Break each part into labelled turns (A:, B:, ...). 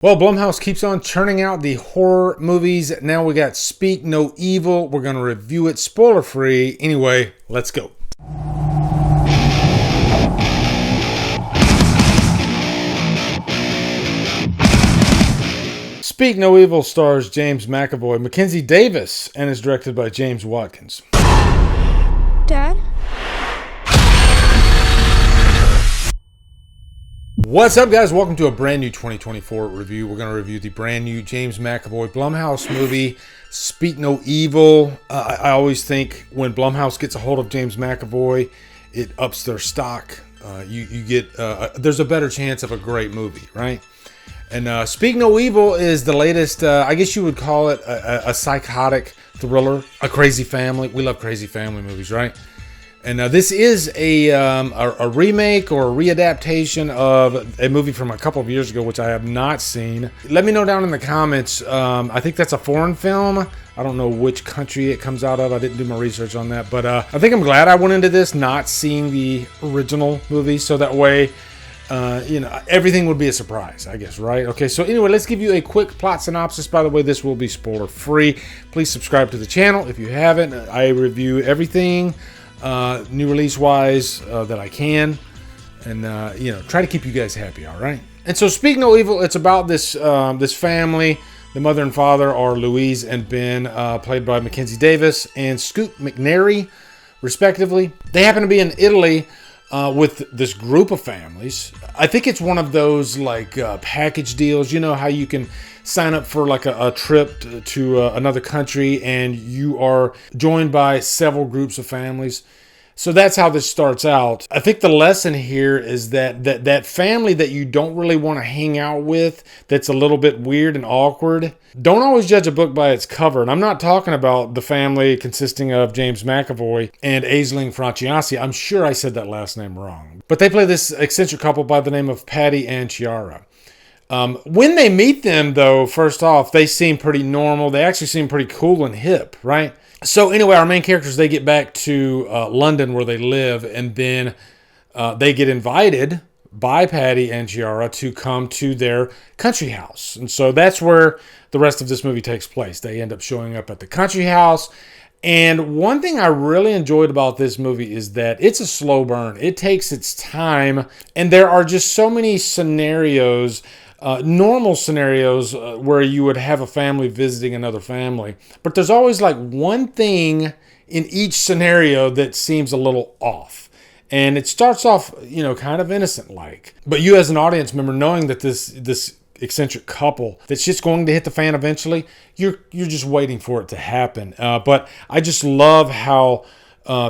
A: Well, Blumhouse keeps on churning out the horror movies. Now we got Speak No Evil. We're going to review it spoiler free. Anyway, let's go. Speak No Evil stars James McAvoy, Mackenzie Davis, and is directed by James Watkins.
B: Dad?
A: What's up, guys? Welcome to a brand new 2024 review. We're going to review the brand new James McAvoy Blumhouse movie, Speak No Evil. I always think when Blumhouse gets a hold of James McAvoy, it ups their stock. You get there's a better chance of a great movie, right? And Speak No Evil is the latest, I guess you would call it a psychotic thriller, a crazy family. We love crazy family movies, right? And this is a remake or a readaptation of a movie from a couple of years ago, which I have not seen. Let me know down in the comments. I think that's a foreign film. I don't know which country it comes out of. I didn't do my research on that. But I think I'm glad I went into this not seeing the original movie. So that way, everything would be a surprise, I guess, right? Okay, so anyway, let's give you a quick plot synopsis. By the way, this will be spoiler free. Please subscribe to the channel if you haven't. I review everything new release wise that I can, and try to keep you guys happy. All right. And so Speak No Evil, it's about this family. The mother and father are Louise and Ben, played by Mackenzie Davis and Scoot McNairy, respectively. They happen to be in Italy with this group of families. I think it's one of those like package deals. You know how you can sign up for like a trip to another country and you are joined by several groups of families. So that's how this starts out. I think the lesson here is that family that you don't really want to hang out with, that's a little bit weird and awkward. Don't always judge a book by its cover. And I'm not talking about the family consisting of James McAvoy and Aisling Franciasi. I'm sure I said that last name wrong. But they play this eccentric couple by the name of Patty and Chiara. When they meet them, though, first off, they seem pretty normal. They actually seem pretty cool and hip, right? So anyway, our main characters, they get back to London where they live, and then they get invited by Patty and Chiara to come to their country house. And so that's where the rest of this movie takes place. They end up showing up at the country house. And one thing I really enjoyed about this movie is that it's a slow burn. It takes its time, and there are just so many scenarios, normal scenarios where you would have a family visiting another family. But there's always like one thing in each scenario that seems a little off. And it starts off, kind of innocent-like. But you as an audience member, knowing that this eccentric couple, that's just going to hit the fan eventually, you're just waiting for it to happen. But I just love how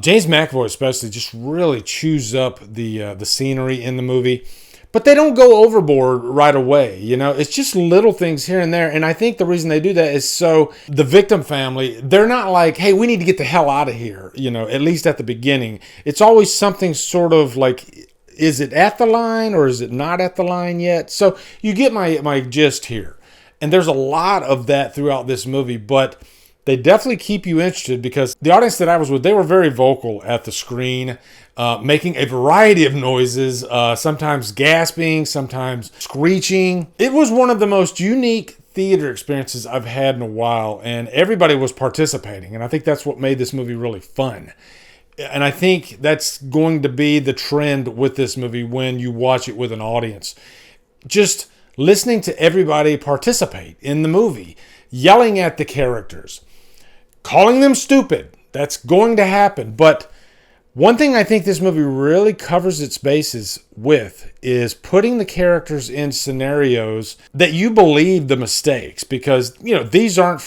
A: James McAvoy especially just really chews up the scenery in the movie. But they don't go overboard right away, It's just little things here and there. And I think the reason they do that is so the victim family, they're not like, hey, we need to get the hell out of here, at least at the beginning. It's always something sort of like, is it at the line or is it not at the line yet? So you get my gist here. And there's a lot of that throughout this movie, but they definitely keep you interested because the audience that I was with, they were very vocal at the screen, making a variety of noises, sometimes gasping, sometimes screeching. It was one of the most unique theater experiences I've had in a while, and everybody was participating. And I think that's what made this movie really fun. And I think that's going to be the trend with this movie when you watch it with an audience. Just listening to everybody participate in the movie, yelling at the characters, calling them stupid. That's going to happen. But one thing I think this movie really covers its bases with is putting the characters in scenarios that you believe the mistakes, because, these aren't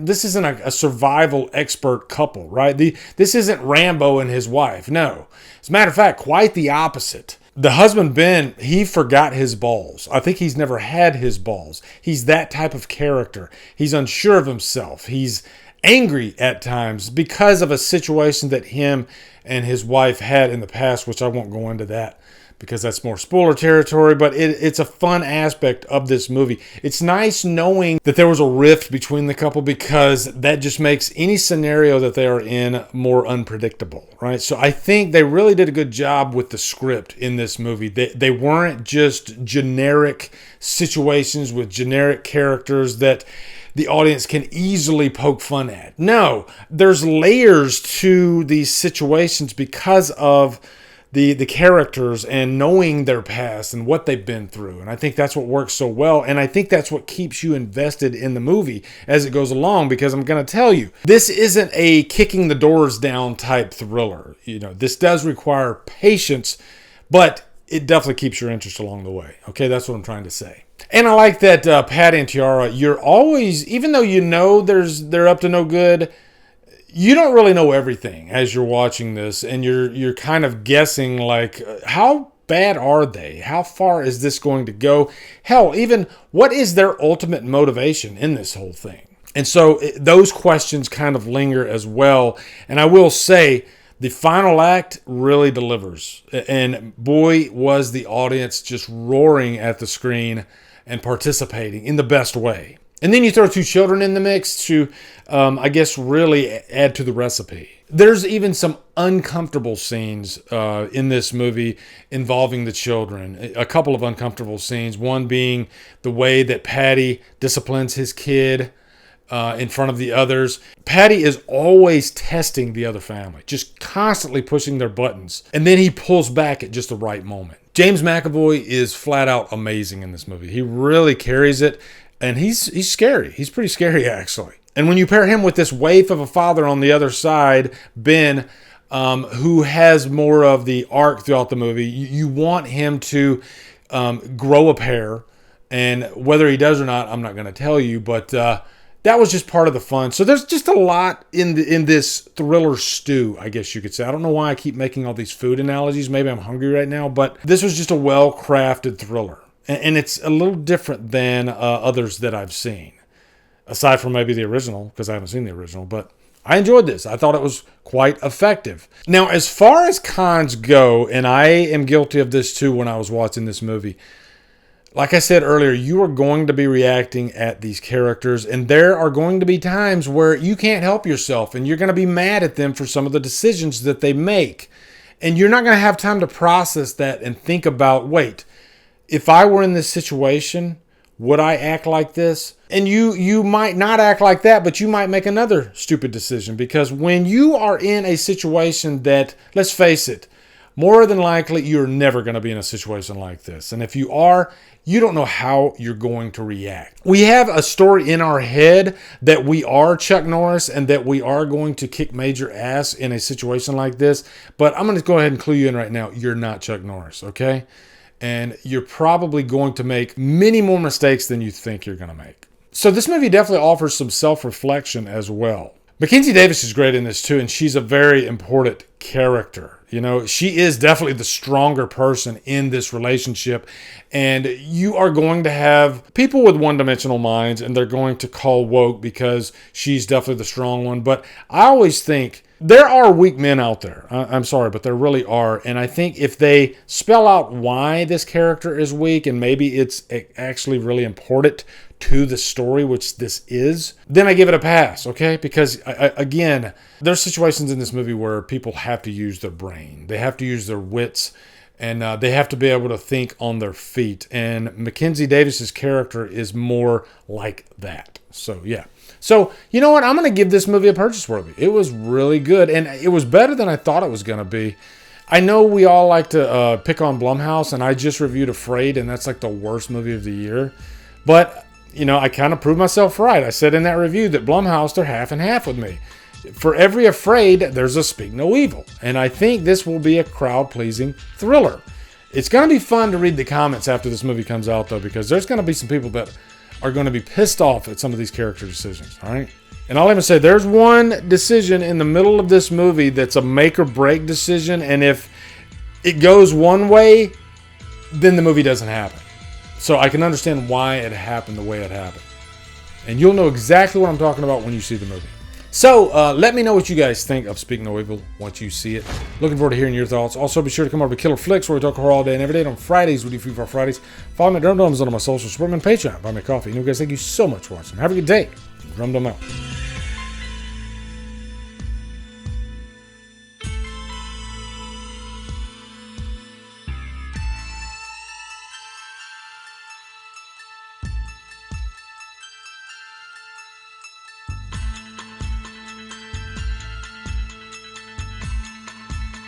A: this isn't a survival expert couple, right? This isn't Rambo and his wife. No. As a matter of fact, quite the opposite. The husband, Ben, he forgot his balls. I think he's never had his balls. He's that type of character. He's unsure of himself. He's angry at times because of a situation that him and his wife had in the past, which I won't go into that. because that's more spoiler territory, but it's a fun aspect of this movie. It's nice knowing that there was a rift between the couple, because that just makes any scenario that they are in more unpredictable, right? So I think they really did a good job with the script in this movie. They weren't just generic situations with generic characters that the audience can easily poke fun at. No, there's layers to these situations because of the characters and knowing their past and what they've been through. And I think that's what works so well. And I think that's what keeps you invested in the movie as it goes along, because I'm going to tell you, this isn't a kicking the doors down type thriller. You know, this does require patience, but it definitely keeps your interest along the way. Okay, that's what I'm trying to say. And I like that Patty and Tiara, you're always, even though you know they're up to no good, you don't really know everything as you're watching this, and you're kind of guessing, like, how bad are they? How far is this going to go? Hell, even what is their ultimate motivation in this whole thing? And so those questions kind of linger as well. And I will say, the final act really delivers. And boy, was the audience just roaring at the screen and participating in the best way. And then you throw two children in the mix to, I guess, really add to the recipe. There's even some uncomfortable scenes in this movie involving the children. A couple of uncomfortable scenes. One being the way that Patty disciplines his kid in front of the others. Patty is always testing the other family, just constantly pushing their buttons. And then he pulls back at just the right moment. James McAvoy is flat out amazing in this movie. He really carries it. And he's scary. He's pretty scary, actually. And when you pair him with this waif of a father on the other side, Ben, who has more of the arc throughout the movie, you want him to grow a pair. And whether he does or not, I'm not going to tell you. But that was just part of the fun. So there's just a lot in this thriller stew, I guess you could say. I don't know why I keep making all these food analogies. Maybe I'm hungry right now. But this was just a well-crafted thriller. And it's a little different than others that I've seen, aside from maybe the original, because I haven't seen the original. But I enjoyed this. I thought it was quite effective. Now, as far as cons go, and I am guilty of this too when I was watching this movie, like I said earlier, you are going to be reacting at these characters, and there are going to be times where you can't help yourself, and you're going to be mad at them for some of the decisions that they make. And you're not going to have time to process that and think about, wait, if I were in this situation, would I act like this? And you might not act like that, but you might make another stupid decision. Because when you are in a situation that, let's face it, more than likely you're never going to be in a situation like this. And if you are, you don't know how you're going to react. We have a story in our head that we are Chuck Norris and that we are going to kick major ass in a situation like this. But I'm going to go ahead and clue you in right now. You're not Chuck Norris, okay? And you're probably going to make many more mistakes than you think you're going to make. So this movie definitely offers some self-reflection as well. Mackenzie Davis is great in this too, and she's a very important character. You know, she is definitely the stronger person in this relationship. And you are going to have people with one-dimensional minds, and they're going to call woke because she's definitely the strong one. But I always think there are weak men out there. I'm sorry, but there really are. And I think if they spell out why this character is weak, and maybe it's actually really important to the story, which this is, then I give it a pass, okay? Because, again, there's situations in this movie where people have to use their brain. They have to use their wits, and they have to be able to think on their feet. And Mackenzie Davis's character is more like that. So, yeah. So, you know what? I'm going to give this movie a purchase worthy. It was really good, and it was better than I thought it was going to be. I know we all like to pick on Blumhouse, and I just reviewed Afraid, and that's like the worst movie of the year. But, you know, I kind of proved myself right. I said in that review that Blumhouse, they're half and half with me. For every Afraid, there's a Speak No Evil. And I think this will be a crowd-pleasing thriller. It's going to be fun to read the comments after this movie comes out, though, because there's going to be some people that are going to be pissed off at some of these character decisions, all right? And I'll even say there's one decision in the middle of this movie that's a make-or-break decision, and if it goes one way, then the movie doesn't happen. So I can understand why it happened the way it happened. And you'll know exactly what I'm talking about when you see the movie. So let me know what you guys think of Speak No Evil once you see it. Looking forward to hearing your thoughts. Also, be sure to come over to Killer Flicks, where we talk horror all day and every day. And on Fridays, we do Free for Fridays. Follow me at Drumdums on my social. Support me on Patreon. Buy me a coffee. And you guys, thank you so much for watching. Have a good day. Drumdum out.